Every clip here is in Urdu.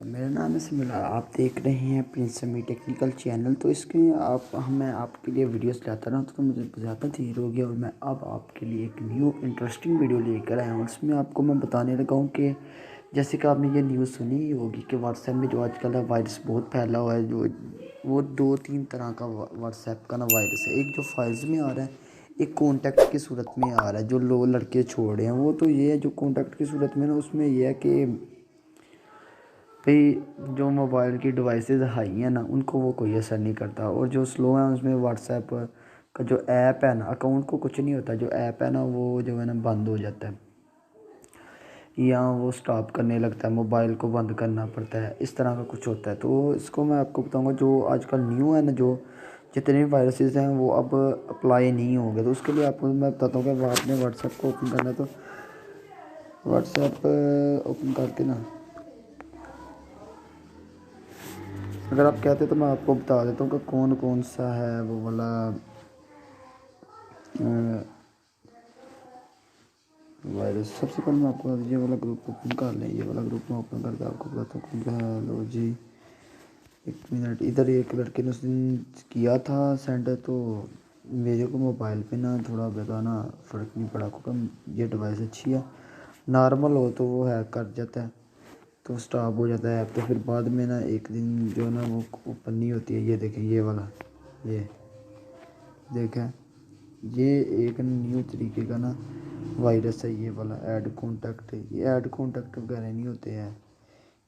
میرا نام ہے سمیلا، آپ دیکھ رہے ہیں پرنس سمی ٹیکنیکل چینل۔ تو اس کے میں آپ کے لیے ویڈیوز لاتا رہا ہوں تو مجھے زیادہ دیر ہو گیا، اور میں اب آپ کے لیے ایک نیو انٹرسٹنگ ویڈیو لے کر آیا ہوں۔ اس میں آپ کو میں بتانے لگا ہوں کہ جیسے کہ آپ نے یہ نیوز سنی ہی ہوگی کہ واٹس ایپ میں جو آج کل وائرس بہت پھیلا ہوا ہے، جو وہ 2-3 طرح کا واٹس ایپ کا وائرس ہے۔ ایک جو فائلز میں آ رہا ہے، ایک کانٹیکٹ کی صورت میں آ رہا ہے جو لوگ لڑکے چھوڑ رہے ہیں۔ وہ تو یہ ہے جو کانٹیکٹ کی صورت میں نا، اس میں یہ ہے کہ بھئی جو موبائل کی ڈیوائسز ہائی ہیں نا، ان کو وہ کوئی اثر نہیں کرتا، اور جو سلو ہیں اس میں واٹس ایپ کا جو ایپ ہے نا، اکاؤنٹ کو کچھ نہیں ہوتا، جو ایپ ہے نا وہ جو ہے نا بند ہو جاتا ہے یا وہ سٹاپ کرنے لگتا ہے، موبائل کو بند کرنا پڑتا ہے، اس طرح کا کچھ ہوتا ہے۔ تو اس کو میں آپ کو بتاؤں گا، جو آج کل نیو ہے نا، جو جتنے وائرسز ہیں وہ اب اپلائی نہیں ہوں گے۔ تو اس کے لیے آپ کو میں بتاتا ہوں کہ آپ نے واٹس ایپ کو اوپن کرنا ہے، تو واٹس ایپ اوپن کر کے نا، اگر آپ کہتے ہیں تو میں آپ کو بتا دیتا ہوں کہ کون کون سا ہے وہ والا وائرس۔ سب سے پہلے میں آپ کو یہ والا گروپ اوپن کر لیں، یہ والا گروپ میں اوپن کر کے آپ کو بتاتا ہوں کہ ہیلو جی، ایک منٹ، ادھر ایک لڑکے نے اس دن کیا تھا سینڈ، تو میرے کو موبائل پہ نا تھوڑا بتانا فرق نہیں پڑا، کیونکہ یہ ڈیوائس اچھی ہے، نارمل ہو تو وہ ہیک کر جاتا ہے، تو سٹاپ ہو جاتا ہے ایپ، تو پھر بعد میں نا ایک دن جو ہے نا وہ اوپن نہیں ہوتی ہے۔ یہ دیکھیں، یہ والا، یہ دیکھیں، یہ ایک نیو طریقے کا نا وائرس ہے، یہ والا ایڈ کانٹیکٹ۔ یہ ایڈ کانٹیکٹ وغیرہ نہیں ہوتے ہیں،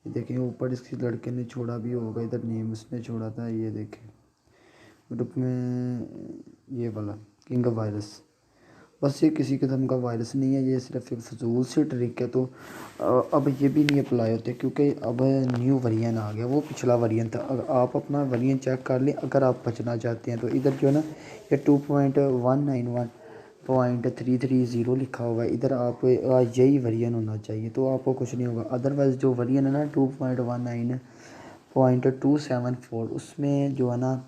یہ دیکھیں اوپر اس کی لڑکے نے چھوڑا بھی ہوگا، ادھر نیم اس نے چھوڑا تھا، یہ دیکھیں گروپ میں، یہ والا کنگ وائرس۔ بس یہ کسی قسم کا وائرس نہیں ہے، یہ صرف ایک فضول سی ٹرک ہے۔ تو اب یہ بھی نہیں اپلائی ہوتے، کیونکہ اب نیو ورژن آ گیا، وہ پچھلا ورژن تھا۔ اگر آپ اپنا ورژن چیک کر لیں، اگر آپ بچنا چاہتے ہیں تو ادھر جو ہے نا یہ 2.191.330 لکھا ہوگا، ادھر آپ یہی ورژن ہونا چاہیے، تو آپ کو کچھ نہیں ہوگا۔ ادروائز جو ورژن ہے نا 2.19.274، اس میں جو ہے نا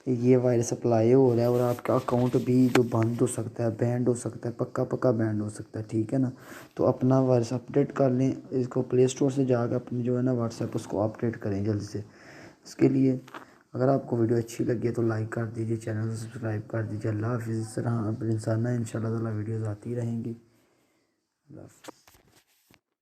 یہ وائرس اپلائی ہو رہا ہے، اور آپ کا اکاؤنٹ بھی جو بند ہو سکتا ہے، بینڈ ہو سکتا ہے، پکا بینڈ ہو سکتا ہے، ٹھیک ہے نا۔ تو اپنا وائرس اپڈیٹ کر لیں، اس کو پلے اسٹور سے جا کے اپنے جو ہے نا واٹس ایپ اس کو اپڈیٹ کریں جلدی سے۔ اس کے لیے اگر آپ کو ویڈیو اچھی لگی ہے تو لائک کر دیجیے، چینل کو سبسکرائب کر دیجیے۔ اللہ حافظ۔ اس طرح انسانہ انشاء اللہ تعالیٰ ویڈیوز آتی رہیں گی۔ اللہ حافظ۔